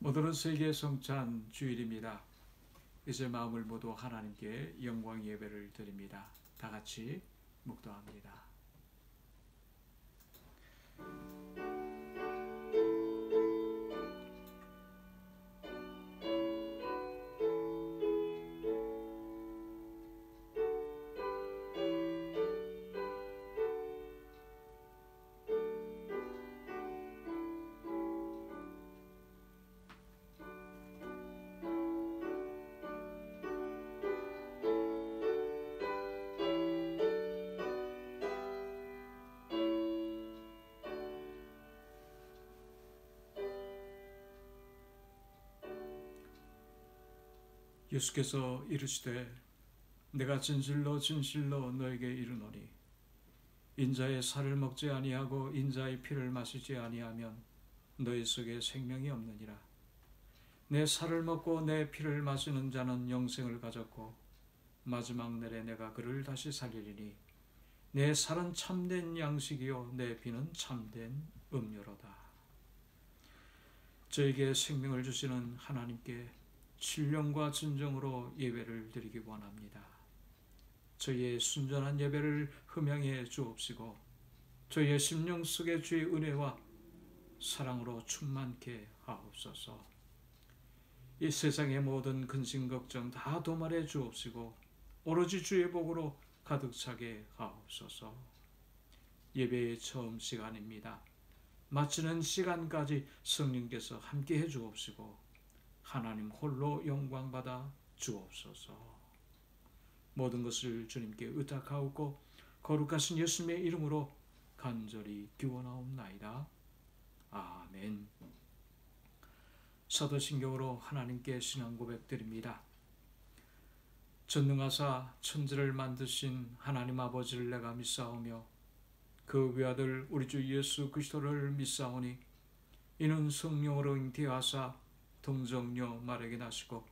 오늘은 세계 성찬 주일입니다. 이제 마음을 모두 하나님께 영광 예배를 드립니다. 다 같이 묵도합니다. 예수께서 이르시되 내가 진실로 진실로 너에게 이르노니 인자의 살을 먹지 아니하고 인자의 피를 마시지 아니하면 너희 속에 생명이 없느니라. 내 살을 먹고 내 피를 마시는 자는 영생을 가졌고 마지막 날에 내가 그를 다시 살리리니 내 살은 참된 양식이요 내 피는 참된 음료로다. 저에게 생명을 주시는 하나님께 신령과 진정으로 예배를 드리기 원합니다. 저희의 순전한 예배를 흠양해 주옵시고 저희의 심령 속에 주의 은혜와 사랑으로 충만케 하옵소서. 이 세상의 모든 근심 걱정 다 도말해 주옵시고 오로지 주의 복으로 가득 차게 하옵소서. 예배의 처음 시간입니다. 마치는 시간까지 성령께서 함께해 주옵시고 하나님 홀로 영광받아 주옵소서. 모든 것을 주님께 의탁하옵고 거룩하신 예수님의 이름으로 간절히 기원하옵나이다. 아멘. 사도신경으로 하나님께 신앙 고백드립니다. 전능하사 천지를 만드신 하나님 아버지를 내가 믿사오며 그 외아들 우리 주 예수 그리스도를 믿사오니 이는 성령으로 잉태하사 동정녀 마리아에게 나시고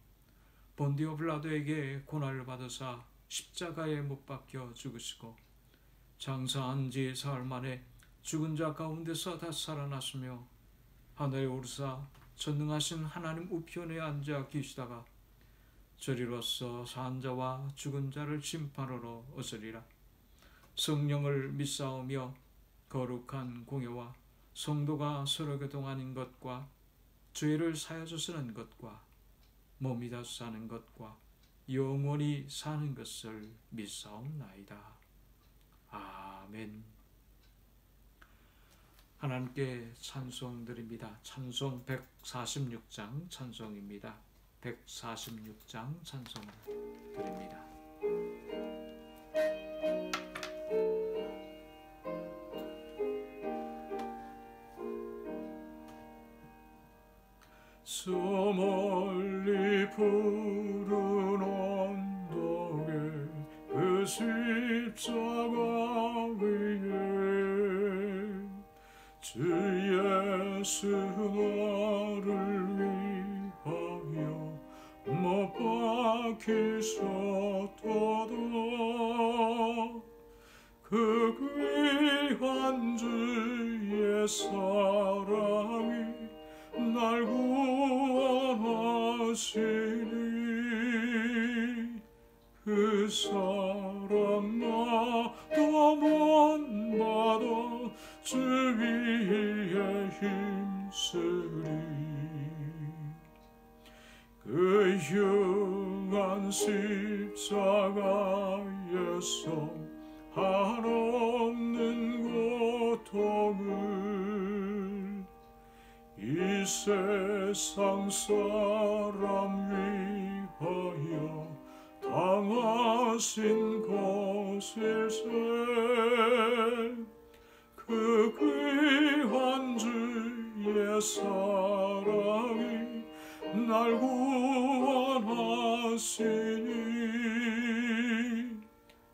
본디오 빌라도에게 고난을 받으사 십자가에 못 박혀 죽으시고 장사한 지 사흘 만에 죽은 자 가운데서 다시 살아나시며 하늘에 오르사 전능하신 하나님 우편에 앉아 계시다가 저리로서 산 자와 죽은 자를 심판하러 오시리라. 성령을 믿사오며 거룩한 공예와 성도가 서로 교통하는 것과 죄를 사여 주시는 것과 몸이 다시 사는 것과 영원히 사는 것을 믿사옵나이다. 아멘. 하나님께 찬송드립니다. 찬송 146장 찬송입니다. 146장 찬송 드립니다. 저 멀리 푸른 언덕에 그 십자가 위에 주 예수 나를 위하여 못 박히셨도다. 그 귀한 주의 사랑이 날 구원하시니 그 사랑 나도 못받아 주 위에 힘쓰리. 그 흉한 십자가에서 한없는 고통을 이 세상 사람 위하여 당하신 것일세. 그 귀한 주의 사랑이 날 구원하시니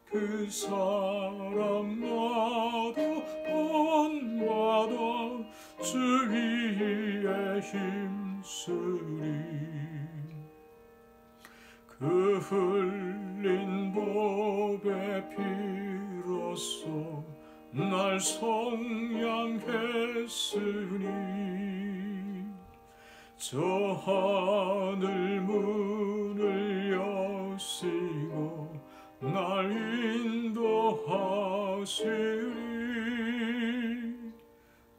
그 사랑 나도 본받아 주 위에 힘쓰리. 그 흘린 보배 피로써 날 성량했으니 저 하늘 문을 여시고 날 인도하시리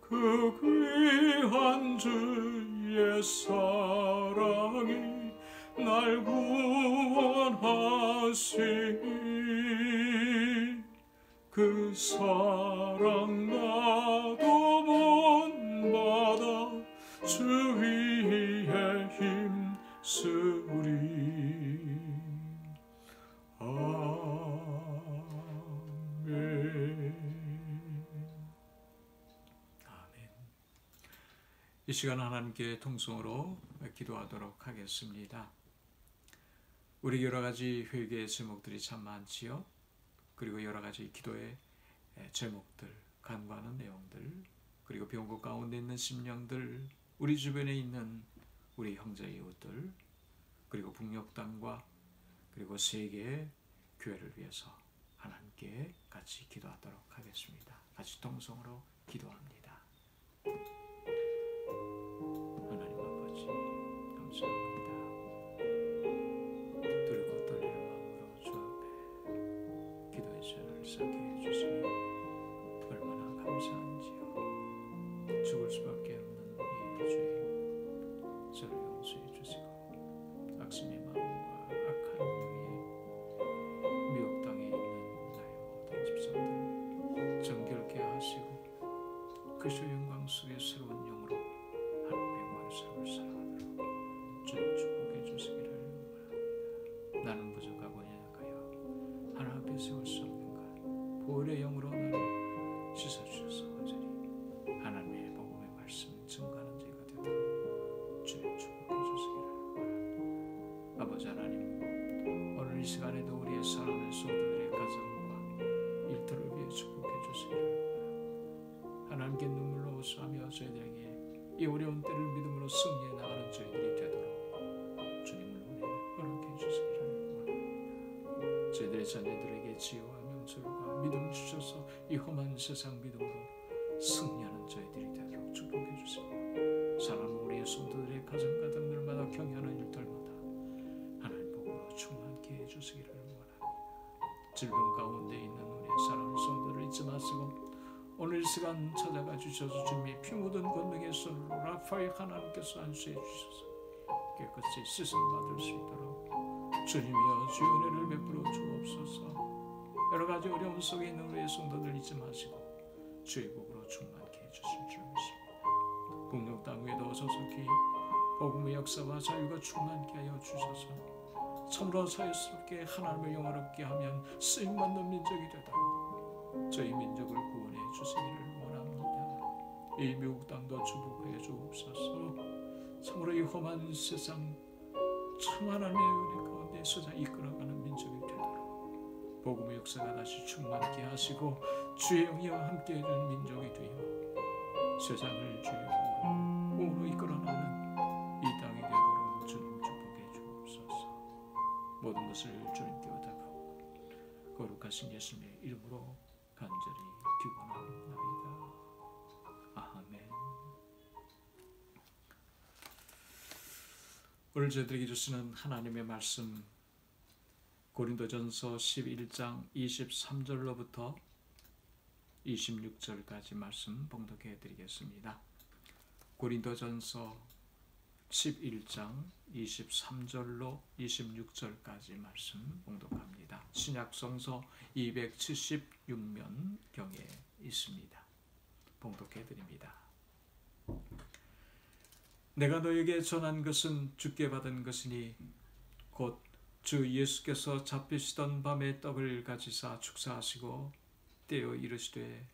그 귀한 주의 사랑이 날 구원하시니 그 사랑 나도 본받아 주 위에 힘쓰리. 아멘. 아멘. 이 시간 하나님께 통성으로 기도하도록 하겠습니다. 우리 여러 가지 회개의 제목들이 참 많지요. 그리고 여러 가지 기도의 제목들, 간구하는 내용들, 그리고 병고 가운데 있는 심령들, 우리 주변에 있는 우리 형제 이웃들, 그리고 북녘 땅과 그리고 세계의 교회를 위해서 하나님께 같이 기도하도록 하겠습니다. 같이 동성으로 기도합니다. 하나님 아버지 감사합니다. 들고 떨리는 마음으로 주 앞에 기도의 손을 쌓게 해주시니 얼마나 감사한지요. 죽을 수밖에 없는 이 죄 저를 용서해 주시고 악심의 마음과 악한 영의 미혹 땅에 있는 나의 모든 집사들 정결케 하시고 그리스도 영광 속의 새로운 영으로 하나님의 말씀을 살아가도록 주님 축복해 주시기를 원합니다. 나는 부족하고 연약하여 하나님 앞에 세울 수 없는 것 보혈의 영으로 나를 씻어주셔서 온전히 하나님의 복음의 말씀 증거하는 자가 되도록 주님 축복해 주시기를 원합니다. 아버지 하나님, 오늘 이 시간에도 우리의 사랑하는 성도들의 가정과 일터를 위해 축복해 주시기를 원합니다. 하나님께 눈물로 호소하며 저희들에게 이 어려운 때를 믿음으로 승리해 나가는 저희들이 되도록 주님을 은혜 허락해 주시기를 원합니다. 저희들의 자녀들에게 지혜와 명철과 믿음 주셔서 이 험한 세상 믿음으로 승리하는 저희들이 되도록 축복해 주시며 사랑하는 우리의 성도들의 가정 가정들마다 경외하는 일들마다 하나님 복으로 충만케 해주시기를 원합니다. 질병 가운데 있는 우리의 사랑하는 성도들을 잊지 마시고 오늘 이 시간 찾아가 주셔서 주님의 피 묻은 권능의 손으로 라파엘 하나님께서 안수해 주셔서 깨끗이 씻음받을 수 있도록 주님이여 주의 은혜를 베풀어 주옵소서. 여러 가지 어려움 속에 있는 우리의 성도들 잊지 마시고 주의 복으로 충만케 해주실 줄 믿습니다. 북녘 땅 위에도 소속히 복음의 역사와 자유가 충만케 하여 주셔서 참으로 자유스럽게 하나님을 영화롭게 하면 쓰임받는 민족이 되도록 저희 민족을 구원해 주시기를 원합니다. 이 미국 땅도 축복해 주옵소서. 참으로 이 험한 세상 참 하나님의 은혜 가운데 서자 이끌어가는 민족이 되도록 복음의 역사가 다시 충만케 하시고 주의 영이와 함께 해준 민족이 되어 세상을 주의 영으로 이끌어나는 이 땅이 되도록 주님 축복해 주옵소서. 모든 것을 주님께 의탁하고 거룩하신 예수님의 이름으로 간절히 기원합니다. 아멘. 오늘 저희들에게 주시는 하나님의 말씀 고린도전서 11장 23절로부터 26절까지 말씀 봉독해 드리겠습니다. 고린도전서 11장 23절로 26절까지 말씀 봉독합니다. 신약성서 276면 경에 있습니다. 봉독해 드립니다. 내가 너에게 전한 것은 주께 받은 것이니 곧 주 예수께서 잡히시던 밤에 떡을 가지사 축사하시고 떼어 이르시되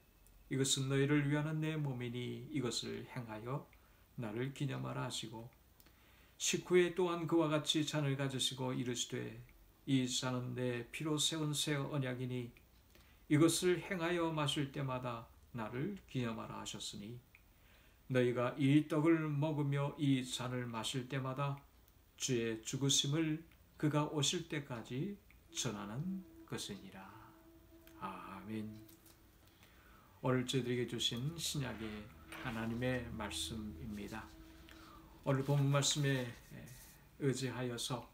이것은 너희를 위하는 내 몸이니 이것을 행하여 나를 기념하라 하시고 식후에 또한 그와 같이 잔을 가지시고 이르시되 이 잔은 내 피로 세운 새 언약이니 이것을 행하여 마실 때마다 나를 기념하라 하셨으니 너희가 이 떡을 먹으며 이 잔을 마실 때마다 주의 죽으심을 그가 오실 때까지 전하는 것이니라. 아멘. 오늘 저희들에게 주신 신약의 하나님의 말씀입니다. 오늘 본문 말씀에 의지하여서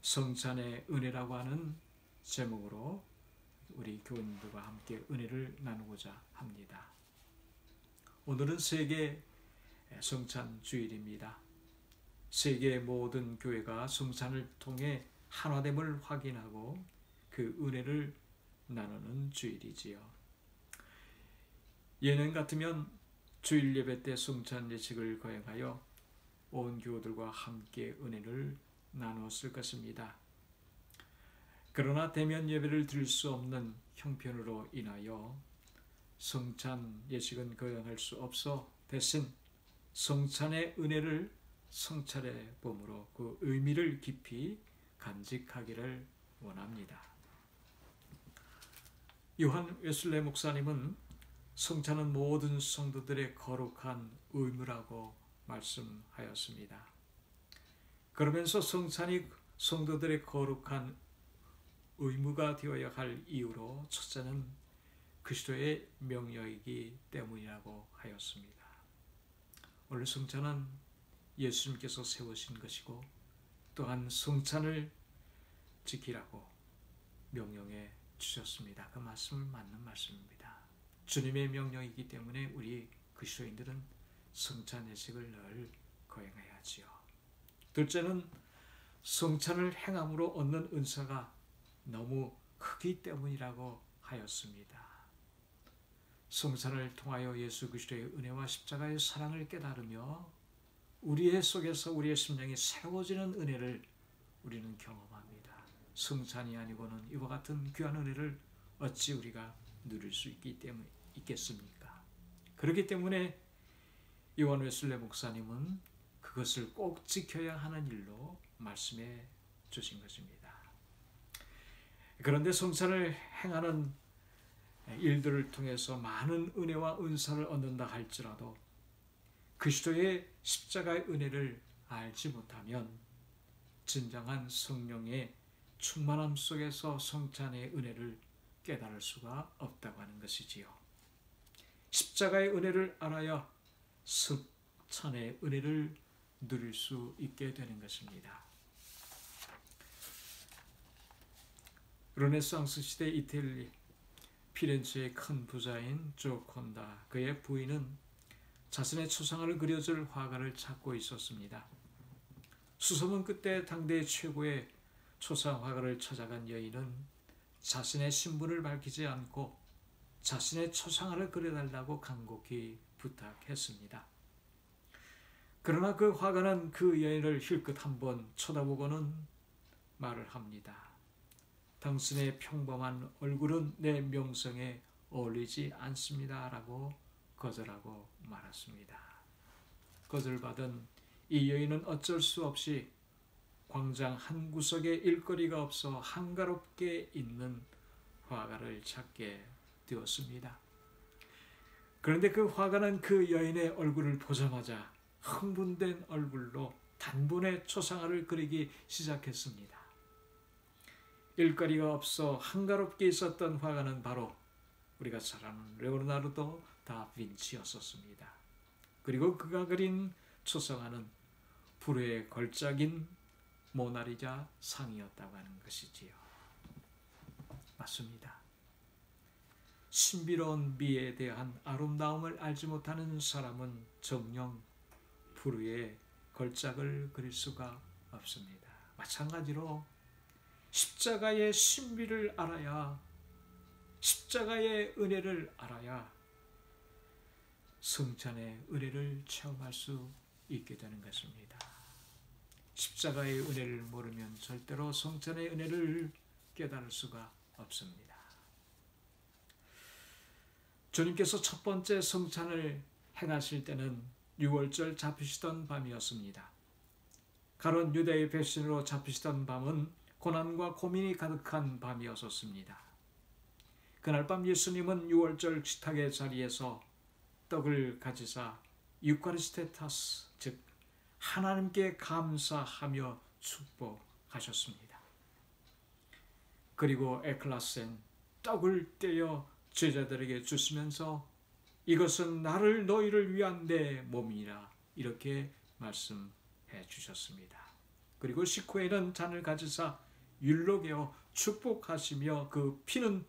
성찬의 은혜라고 하는 제목으로 우리 교인들과 함께 은혜를 나누고자 합니다. 오늘은 세계 성찬 주일입니다. 세계의 모든 교회가 성찬을 통해 하나됨을 확인하고 그 은혜를 나누는 주일이지요. 예년 같으면 주일 예배 때 성찬 예식을 거행하여 온 교우들과 함께 은혜를 나누었을 것입니다. 그러나 대면 예배를 드릴 수 없는 형편으로 인하여 성찬 예식은 거행할 수 없어 대신 성찬의 은혜를 성찬의 봄으로 그 의미를 깊이 간직하기를 원합니다. 요한 웨슬레 목사님은 성찬은 모든 성도들의 거룩한 의무라고 말씀하였습니다. 그러면서 성찬이 성도들의 거룩한 의무가 되어야 할 이유로 첫째는 그리스도의 명령이기 때문이라고 하였습니다. 오늘 성찬은 예수님께서 세우신 것이고 또한 성찬을 지키라고 명령해 주셨습니다. 그 말씀은 맞는 말씀입니다. 주님의 명령이기 때문에 우리 그리스도인들은 성찬 예식을 늘 거행해야지요. 둘째는 성찬을 행함으로 얻는 은사가 너무 크기 때문이라고 하였습니다. 성찬을 통하여 예수 그리스도의 은혜와 십자가의 사랑을 깨달으며 우리의 속에서 우리의 심령이 새로워지는 은혜를 우리는 경험합니다. 성찬이 아니고는 이와 같은 귀한 은혜를 어찌 우리가 누릴 수 있겠습니까? 그렇기 때문에 요한 웨슬레 목사님은 그것을 꼭 지켜야 하는 일로 말씀해 주신 것입니다. 그런데 성찬을 행하는 일들을 통해서 많은 은혜와 은사를 얻는다 할지라도 그리스도의 십자가의 은혜를 알지 못하면 진정한 성령의 충만함 속에서 성찬의 은혜를 깨달을 수가 없다고 하는 것이지요. 십자가의 은혜를 알아야 성찬의 은혜를 누릴 수 있게 되는 것입니다. 르네상스 시대 이태리 피렌체의 큰 부자인 조콘다, 그의 부인은 자신의 초상화를 그려줄 화가를 찾고 있었습니다. 수소문 끝에 당대 최고의 초상 화가를 찾아간 여인은 자신의 신분을 밝히지 않고 자신의 초상화를 그려달라고 간곡히 부탁했습니다. 그러나 그 화가는 그 여인을 힐끗 한번 쳐다보고는 말을 합니다. 당신의 평범한 얼굴은 내 명성에 어울리지 않습니다. 라고 거절하고 말았습니다. 거절받은 이 여인은 어쩔 수 없이 광장 한 구석에 일거리가 없어 한가롭게 있는 화가를 찾게 되었습니다. 그런데 그 화가는 그 여인의 얼굴을 보자마자 흥분된 얼굴로 단번에 초상화를 그리기 시작했습니다. 일거리가 없어 한가롭게 있었던 화가는 바로 우리가 잘 아는 레오나르도 다빈치였었습니다. 그리고 그가 그린 초상화는 불후의 걸작인 모나리자 상이었다고 하는 것이지요. 맞습니다. 신비로운 미에 대한 아름다움을 알지 못하는 사람은 정녕 불후의 걸작을 그릴 수가 없습니다. 마찬가지로 십자가의 신비를 알아야, 십자가의 은혜를 알아야 성찬의 은혜를 체험할 수 있게 되는 것입니다. 십자가의 은혜를 모르면 절대로 성찬의 은혜를 깨달을 수가 없습니다. 주님께서 첫 번째 성찬을 행하실 때는 6월절 잡히시던 밤이었습니다. 가론 유대의 배신으로 잡히시던 밤은 고난과 고민이 가득한 밤이었습니다. 그날 밤 예수님은 6월절 식탁의 자리에서 떡을 가지사 유카리스테타스, 즉 하나님께 감사하며 축복하셨습니다. 그리고 에클라센, 떡을 떼어 제자들에게 주시면서 이것은 나를 너희를 위한 내 몸이라 이렇게 말씀해 주셨습니다. 그리고 식후에는 잔을 가지사 율로게어 축복하시며 그 피는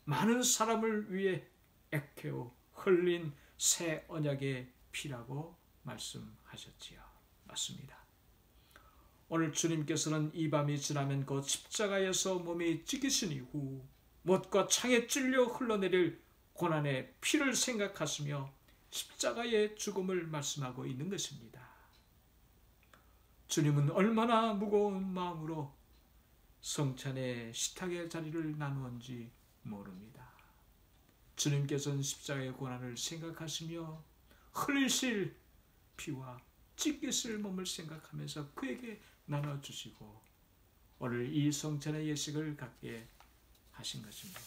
많은 사람을 위해 액해어 흘린 새 언약의 피라고 말씀하셨지요. 맞습니다. 오늘 주님께서는 이 밤이 지나면 그 십자가에서 몸이 찢기신 이후 못과 창에 찔려 흘러내릴 고난의 피를 생각하시며 십자가의 죽음을 말씀하고 있는 것입니다. 주님은 얼마나 무거운 마음으로 성찬의 식탁의 자리를 나누었는지 모릅니다. 주님께서는 십자가의 고난을 생각하시며 흘리실 피와 찢기실 몸을 생각하면서 그에게 나눠주시고 오늘 이 성찬의 예식을 갖게 하신 것입니다.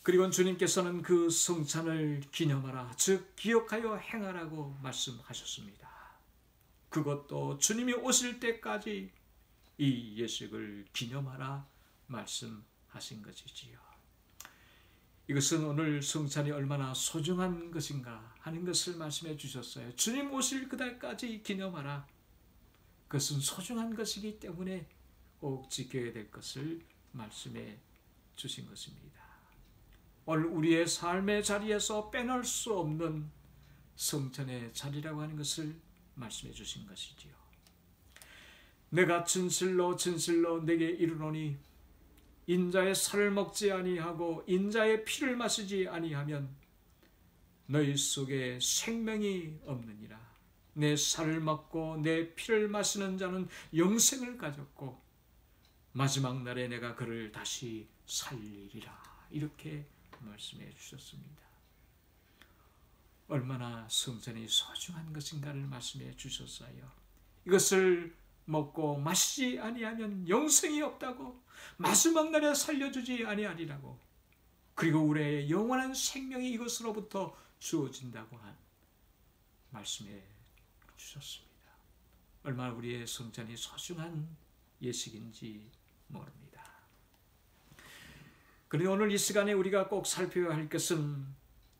그리고 주님께서는 그 성찬을 기념하라, 즉 기억하여 행하라고 말씀하셨습니다. 그것도 주님이 오실 때까지 이 예식을 기념하라 말씀하신 것이지요. 이것은 오늘 성찬이 얼마나 소중한 것인가 하는 것을 말씀해 주셨어요. 주님 오실 그날까지 기념하라. 그것은 소중한 것이기 때문에 꼭 지켜야 될 것을 말씀해 주신 것입니다. 오늘 우리의 삶의 자리에서 빼놓을 수 없는 성찬의 자리라고 하는 것을 말씀해 주신 것이지요. 내가 진실로 진실로 내게 이르노니 인자의 살을 먹지 아니하고 인자의 피를 마시지 아니하면 너희 속에 생명이 없느니라. 내 살을 먹고 내 피를 마시는 자는 영생을 가졌고 마지막 날에 내가 그를 다시 살리리라. 이렇게 말씀해 주셨습니다. 얼마나 성찬이 소중한 것인가를 말씀해 주셨어요. 이것을 먹고 마시지 아니하면 영생이 없다고, 마지막 날에 살려주지 아니하리라고, 그리고 우리의 영원한 생명이 이것으로부터 주어진다고 말씀해 주셨습니다. 얼마나 우리의 성찬이 소중한 예식인지 모릅니다. 그런데 오늘 이 시간에 우리가 꼭 살펴야 할 것은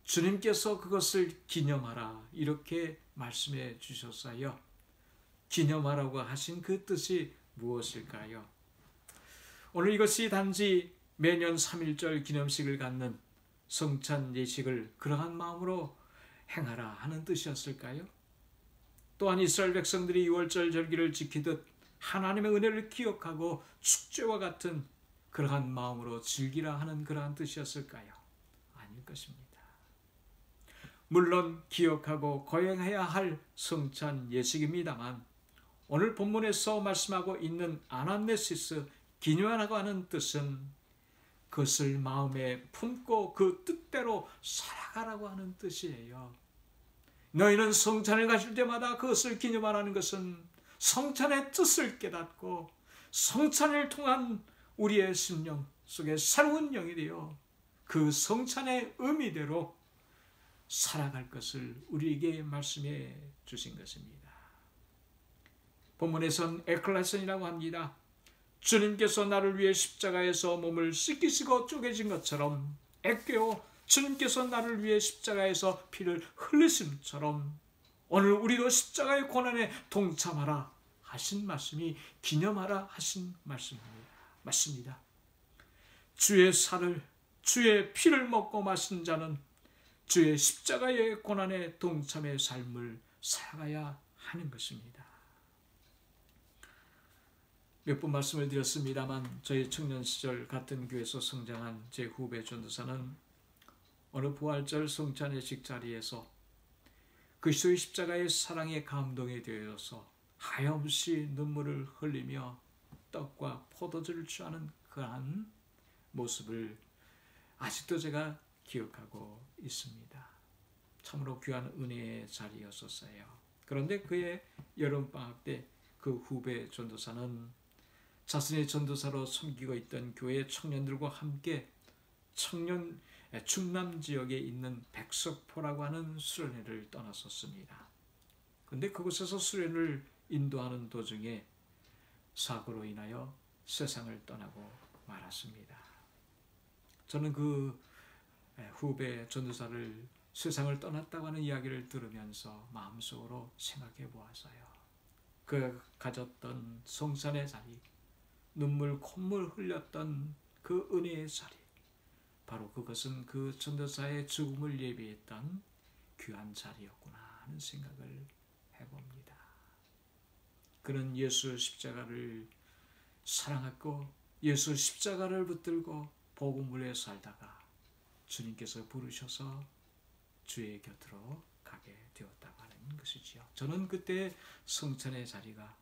주님께서 그것을 기념하라 이렇게 말씀해 주셨어요. 기념하라고 하신 그 뜻이 무엇일까요? 오늘 이것이 단지 매년 3.1절 기념식을 갖는 성찬 예식을 그러한 마음으로 행하라 하는 뜻이었을까요? 또한 이스라엘 백성들이 6월절 절기를 지키듯 하나님의 은혜를 기억하고 축제와 같은 그러한 마음으로 즐기라 하는 그러한 뜻이었을까요? 아닐 것입니다. 물론 기억하고 거행해야 할 성찬 예식입니다만 오늘 본문에서 말씀하고 있는 아나네시스, 기념하라고 하는 뜻은 그것을 마음에 품고 그 뜻대로 살아가라고 하는 뜻이에요. 너희는 성찬을 가질 때마다 그것을 기념하라는 것은 성찬의 뜻을 깨닫고 성찬을 통한 우리의 심령 속에 새로운 영이 되어 그 성찬의 의미대로 살아갈 것을 우리에게 말씀해 주신 것입니다. 본문에선 에클레슨이라고 합니다. 주님께서 나를 위해 십자가에서 몸을 씻기시고 쪼개진 것처럼 액괴어 주님께서 나를 위해 십자가에서 피를 흘리심처럼 오늘 우리도 십자가의 고난에 동참하라 하신 말씀이 기념하라 하신 말씀입니다. 맞습니다. 주의 살을, 주의 피를 먹고 마신 자는 주의 십자가의 고난에 동참의 삶을 살아가야 하는 것입니다. 몇 번 말씀을 드렸습니다만 저희 청년 시절 같은 교회에서 성장한 제 후배 전도사는 어느 부활절 성찬 예식 자리에서 그리스도의 십자가의 사랑에 감동이 되어서 하염없이 눈물을 흘리며 떡과 포도주를 취하는 그러한 모습을 아직도 제가 기억하고 있습니다. 참으로 귀한 은혜의 자리였었어요. 그런데 그의 여름방학 때 그 후배 전도사는 자신의 전도사로 섬기고 있던 교회 청년들과 함께 충남 지역에 있는 백석포라고 하는 수련회를 떠났었습니다. 그런데 그곳에서 수련을 인도하는 도중에 사고로 인하여 세상을 떠나고 말았습니다. 저는 그 후배 전도사를 세상을 떠났다고 하는 이야기를 들으면서 마음속으로 생각해 보았어요. 그 가졌던 성찬의 자리, 눈물 콧물 흘렸던 그 은혜의 자리, 바로 그것은 그 전도사의 죽음을 예비했던 귀한 자리였구나 하는 생각을 해봅니다. 그는 예수 십자가를 사랑했고 예수 십자가를 붙들고 복음을 위해 살다가 주님께서 부르셔서 주의 곁으로 가게 되었다고 하는 것이지요. 저는 그때 성찬의 자리가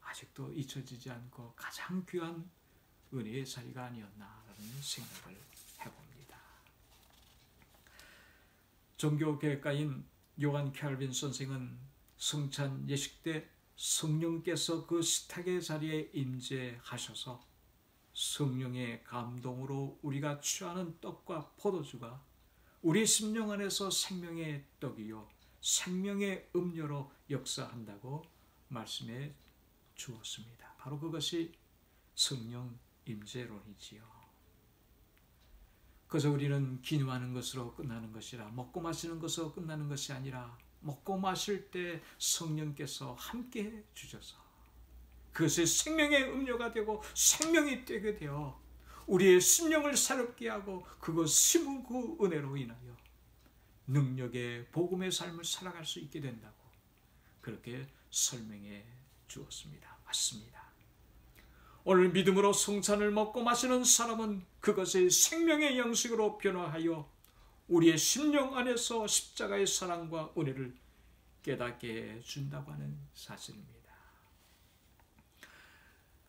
아직도 잊혀지지 않고 가장 귀한 은혜의 자리가 아니었나라는 생각을 해봅니다. 종교개혁가인 요한 캘빈 선생은 성찬 예식 때 성령께서 그 식탁의 자리에 임재하셔서 성령의 감동으로 우리가 취하는 떡과 포도주가 우리 심령 안에서 생명의 떡이요 생명의 음료로 역사한다고 말씀해 주었습니다. 바로 그것이 성령 임재론이지요. 그래서 우리는 기념하는 것으로 끝나는 것이라, 먹고 마시는 것으로 끝나는 것이 아니라 먹고 마실 때 성령께서 함께 주셔서 그것이 생명의 음료가 되고 생명이 되게 되어 우리의 심령을 새롭게 하고 그것 심은 그 은혜로 인하여 능력의 복음의 삶을 살아갈 수 있게 된다고 그렇게 설명해 주었습니다. 맞습니다. 오늘 믿음으로 성찬을 먹고 마시는 사람은 그것이 생명의 양식으로 변화하여 우리의 심령 안에서 십자가의 사랑과 은혜를 깨닫게 해준다고 하는 사실입니다.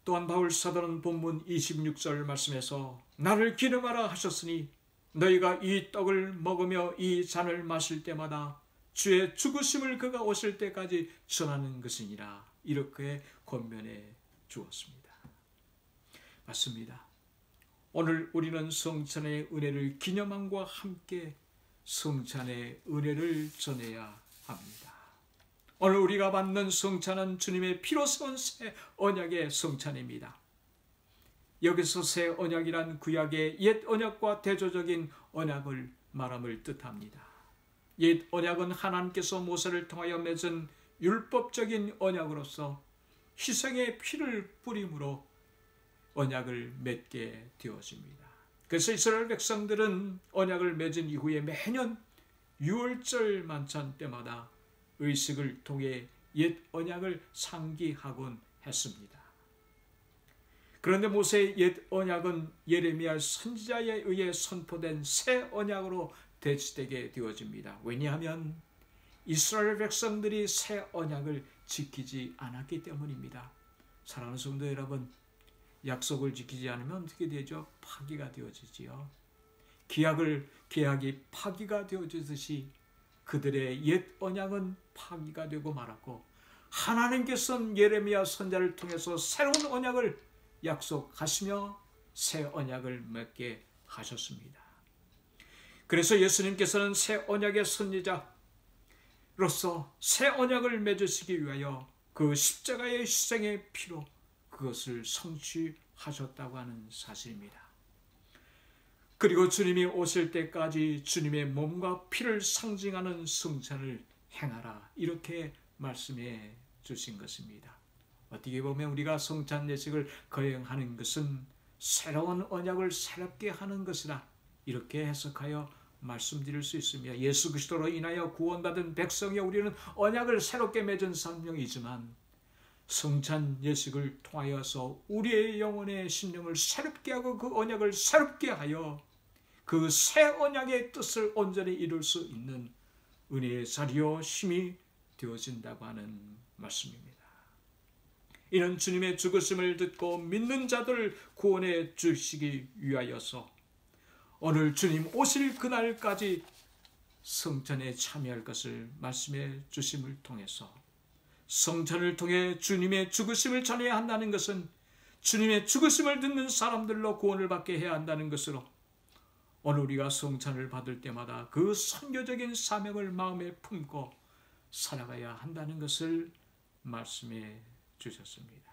또한 바울 사도는 본문 26절 말씀에서 나를 기름하라 하셨으니 너희가 이 떡을 먹으며 이 잔을 마실 때마다 주의 죽으심을 그가 오실 때까지 전하는 것이니라 이렇게 권면해 주었습니다. 맞습니다. 오늘 우리는 성찬의 은혜를 기념함과 함께 성찬의 은혜를 전해야 합니다. 오늘 우리가 받는 성찬은 주님의 피로 세운 새 언약의 성찬입니다. 여기서 새 언약이란 구약의 옛 언약과 대조적인 언약을 말함을 뜻합니다. 옛 언약은 하나님께서 모세를 통하여 맺은 율법적인 언약으로서 희생의 피를 뿌림으로 언약을 맺게 되어집니다. 그래서 이스라엘 백성들은 언약을 맺은 이후에 매년 6월절 만찬 때마다 의식을 통해 옛 언약을 상기하곤 했습니다. 그런데 모세의 옛 언약은 예레미야 선지자에 의해 선포된 새 언약으로 대치되게 되어집니다. 왜냐하면 이스라엘 백성들이 새 언약을 지키지 않았기 때문입니다. 사랑하는 성도 여러분, 약속을 지키지 않으면 어떻게 되죠? 파기가 되어지지요. 계약이 파기가 되어지듯이 그들의 옛 언약은 파기가 되고 말았고 하나님께서는 예레미야 선지자를 통해서 새로운 언약을 약속하시며 새 언약을 맺게 하셨습니다. 그래서 예수님께서는 새 언약의 선지자로서 새 언약을 맺으시기 위하여 그 십자가의 희생의 피로 그것을 성취하셨다고 하는 사실입니다. 그리고 주님이 오실 때까지 주님의 몸과 피를 상징하는 성찬을 행하라 이렇게 말씀해 주신 것입니다. 어떻게 보면 우리가 성찬 예식을 거행하는 것은 새로운 언약을 새롭게 하는 것이라 이렇게 해석하여 말씀드릴 수 있으며 예수 그리스도로 인하여 구원받은 백성이 우리는 언약을 새롭게 맺은 사명이지만 성찬 예식을 통하여서 우리의 영혼의 심령을 새롭게 하고 그 언약을 새롭게 하여 그 새 언약의 뜻을 온전히 이룰 수 있는 은혜의 자리요 힘이 되어진다고 하는 말씀입니다. 이는 주님의 죽으심을 듣고 믿는 자들을 구원해 주시기 위하여서 오늘 주님 오실 그날까지 성찬에 참여할 것을 말씀해 주심을 통해서 성찬을 통해 주님의 죽으심을 전해야 한다는 것은 주님의 죽으심을 듣는 사람들로 구원을 받게 해야 한다는 것으로 오늘 우리가 성찬을 받을 때마다 그 선교적인 사명을 마음에 품고 살아가야 한다는 것을 말씀해 주셨습니다.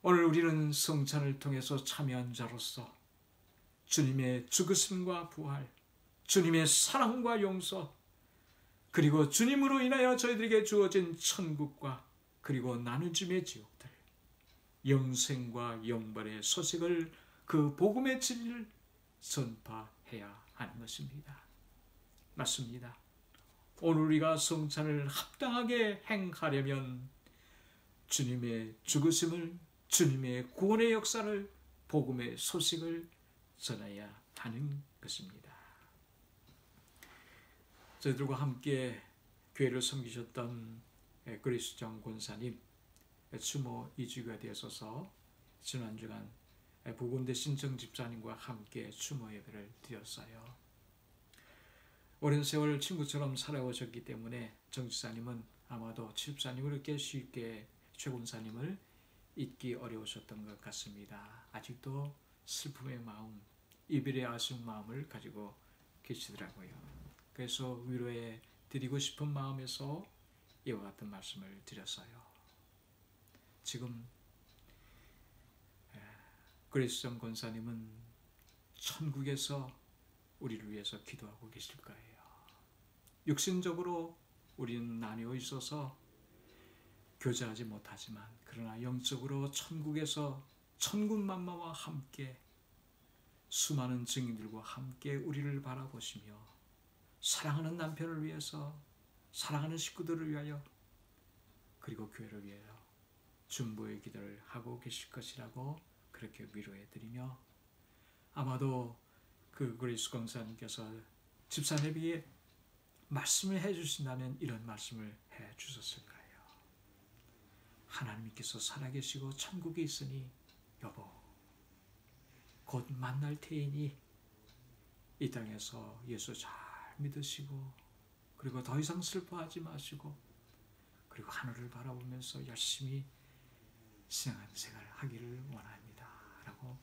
오늘 우리는 성찬을 통해서 참여한 자로서 주님의 죽으심과 부활, 주님의 사랑과 용서, 그리고 주님으로 인하여 저희들에게 주어진 천국과 그리고 나누짐의 지옥들, 영생과 영벌의 소식을, 그 복음의 진리를 전파해야 하는 것입니다. 맞습니다. 오늘 우리가 성찬을 합당하게 행하려면 주님의 죽으심을, 주님의 구원의 역사를, 복음의 소식을 전해야 하는 것입니다. 저희들과 함께 교회를 섬기셨던 그리스정 권사님 추모 2주가 되어서 지난주간 부군대 신청 집사님과 함께 추모 예배를 드렸어요. 오랜 세월 친구처럼 살아오셨기 때문에 정 집사님은 아마도 집사님을 이렇게 쉽게 최 권사님을 잊기 어려우셨던 것 같습니다. 아직도 슬픔의 마음, 이별의 아쉬운 마음을 가지고 계시더라고요. 그래서 위로해 드리고 싶은 마음에서 이와 같은 말씀을 드렸어요. 지금 그리스정 권사님은 천국에서 우리를 위해서 기도하고 계실 거예요. 육신적으로 우리는 나뉘어 있어서 교제하지 못하지만, 그러나 영적으로 천국에서 천군만마와 함께 수많은 증인들과 함께 우리를 바라보시며 사랑하는 남편을 위해서, 사랑하는 식구들을 위하여, 그리고 교회를 위하여 중보의 기도를 하고 계실 것이라고 그렇게 위로해드리며, 아마도 그 그리스 권사님께서 집사님에게 말씀을 해주신다면 이런 말씀을 해주셨을 거예요. 하나님께서 살아계시고 천국에 있으니 여보, 곧 만날 테이니 이 땅에서 예수 잘 믿으시고, 그리고 더 이상 슬퍼하지 마시고, 그리고 하늘을 바라보면서 열심히 신앙생활 하기를 원합니다 라고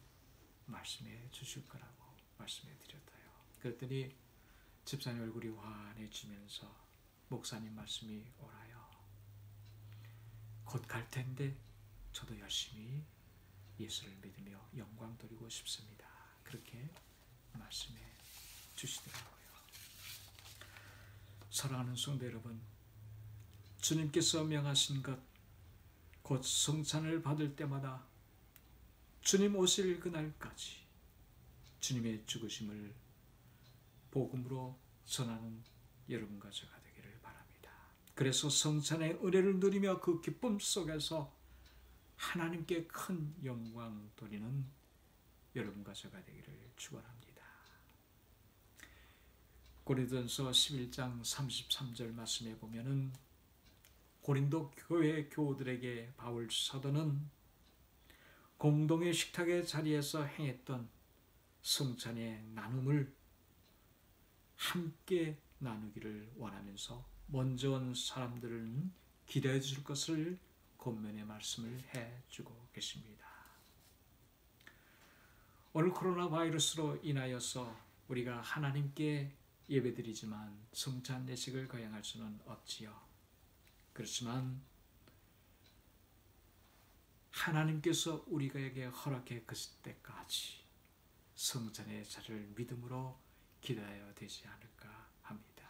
말씀해 주실 거라고 말씀해 드렸어요. 그랬더니 집사님 얼굴이 환해지면서 목사님 말씀이 옳아요. 곧 갈 텐데 저도 열심히 예수를 믿으며 영광 돌리고 싶습니다. 그렇게 말씀해 주시더라고요. 사랑하는 성도 여러분, 주님께서 명하신 것, 곧 성찬을 받을 때마다 주님 오실 그날까지 주님의 죽으심을 복음으로 전하는 여러분과 제가 되기를 바랍니다. 그래서 성찬의 은혜를 누리며 그 기쁨 속에서 하나님께 큰 영광 돌리는 여러분과 제가 되기를 축원합니다. 고린도전서 11장 33절 말씀에 보면은 고린도 교회 교우들에게 바울 사도는 공동의 식탁의 자리에서 행했던 성찬의 나눔을 함께 나누기를 원하면서 먼저 온 사람들은 기대해 줄 것을 권면의 말씀을 해주고 계십니다. 오늘 코로나 바이러스로 인하여서 우리가 하나님께 예배드리지만 성찬 예식을 거행할 수는 없지요. 그렇지만 하나님께서 우리에게 허락해 주실 때까지 성찬의 자리를 믿음으로 기다려야 되지 않을까 합니다.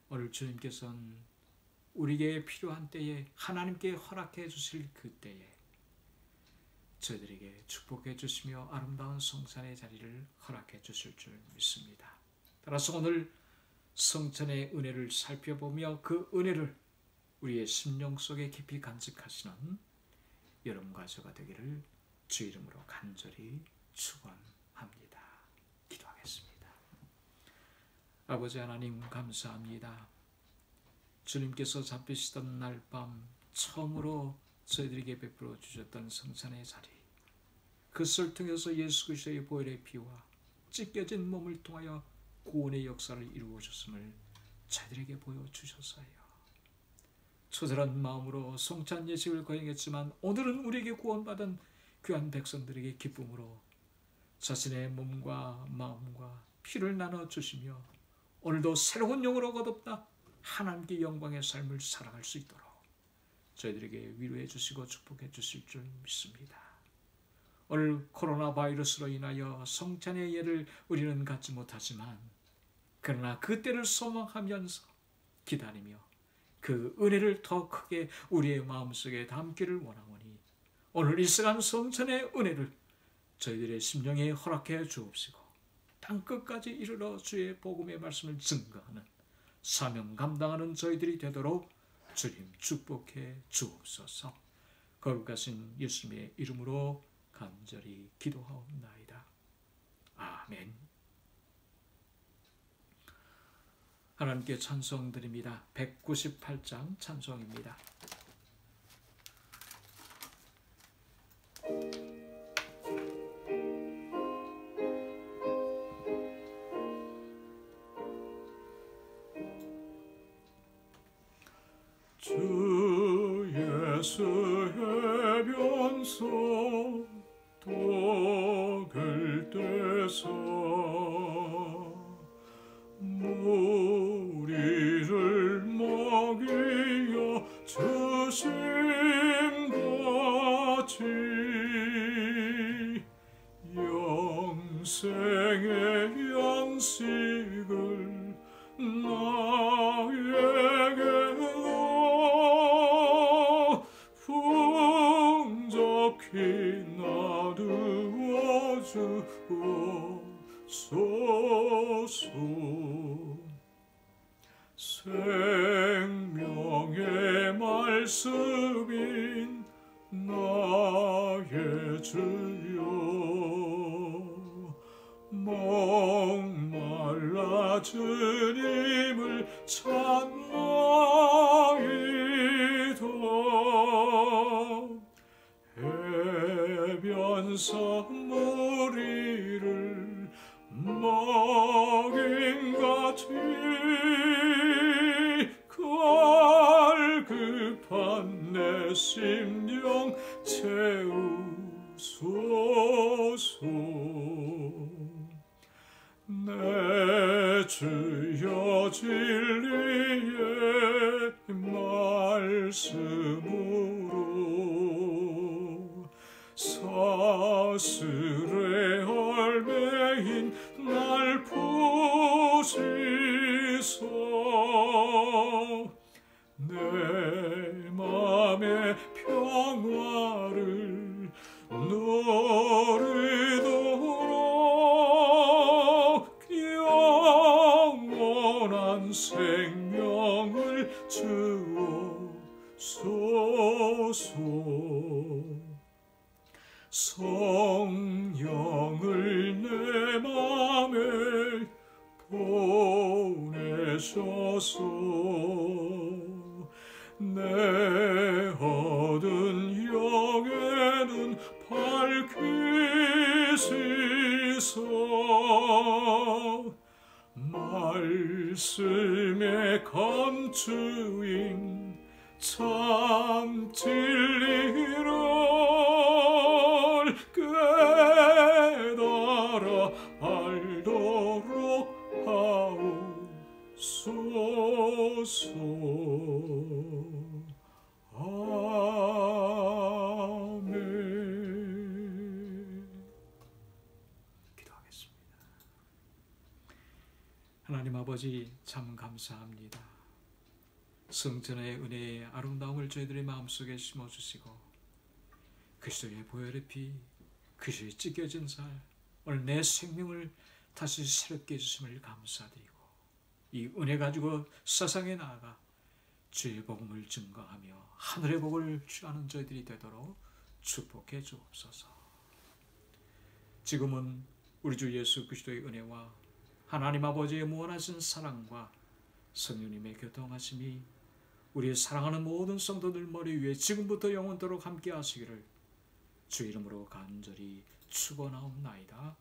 오늘 주님께서는 우리에게 필요한 때에 하나님께 허락해 주실 그 때에 저희들에게 축복해 주시며 아름다운 성찬의 자리를 허락해 주실 줄 믿습니다. 따라서 오늘 성찬의 은혜를 살펴보며 그 은혜를 우리의 심령 속에 깊이 간직하시는 여러분과 저가 되기를 주 이름으로 간절히 축원합니다. 기도하겠습니다. 아버지 하나님 감사합니다. 주님께서 잡히시던 날 밤 처음으로 저희들에게 베풀어 주셨던 성찬의 자리, 그것을 통해서 예수 그리스도의 보혈의 피와 찢겨진 몸을 통하여 구원의 역사를 이루어 주셨음을 저희들에게 보여주셨어요. 처절한 마음으로 성찬 예식을 거행했지만 오늘은 우리에게 구원받은 귀한 백성들에게 기쁨으로 자신의 몸과 마음과 피를 나눠주시며 오늘도 새로운 영으로 거듭나 하나님께 영광의 삶을 살아갈 수 있도록 저희들에게 위로해 주시고 축복해 주실 줄 믿습니다. 오늘 코로나 바이러스로 인하여 성찬의 예를 우리는 갖지 못하지만 그러나 그때를 소망하면서 기다리며 그 은혜를 더 크게 우리의 마음속에 담기를 원하오니 오늘 이 시간 성찬의 은혜를 저희들의 심령에 허락해 주옵시고 땅끝까지 이르러 주의 복음의 말씀을 증거하는 사명 감당하는 저희들이 되도록 주님 축복해 주옵소서. 거룩하신 예수님의 이름으로 간절히 기도하옵나이다. 아멘. 하나님께 찬송드립니다. 198장 찬송입니다. 주 예수의 변소 독을 떼서 무리를 먹이어 주심같이 영생의 양식을 나에게로 풍족히 나누어 주옵소서. 생명의 말씀인 나의 주여 목말라 주님을 찾나이다. 해변서 무리를 먹인 같이 갈급한 내 심령 채우소서. 내 주여 진리의 말씀으로 사슬의 얼매인 날 푸시소. 내 맘의 평화를 누리도록 영원한 생명을 주옵소서. 성령을 내 맘에 보내셔서 내 어두운 영에는 밝히시소. 말씀의 감추인 참 진리를 깨달아 알도록 하옵소서. 아멘. 기도하겠습니다. 하나님 아버지 참 감사합니다. 성전의 은혜의 아름다움을 저희들의 마음속에 심어주시고 그리스도의 보혈의 피, 그리스도의 찢겨진 살, 오늘 내 생명을 다시 새롭게 해주심을 감사드리고 이 은혜 가지고 세상에 나아가 주의 복음을 증거하며 하늘의 복을 취하는 저희들이 되도록 축복해 주옵소서. 지금은 우리 주 예수 그리스도의 은혜와 하나님 아버지의 무한하신 사랑과 성령님의 교통하심이 우리의 사랑하는 모든 성도들 머리 위에 지금부터 영원토록 함께 하시기를 주 이름으로 간절히 축원하옵나이다.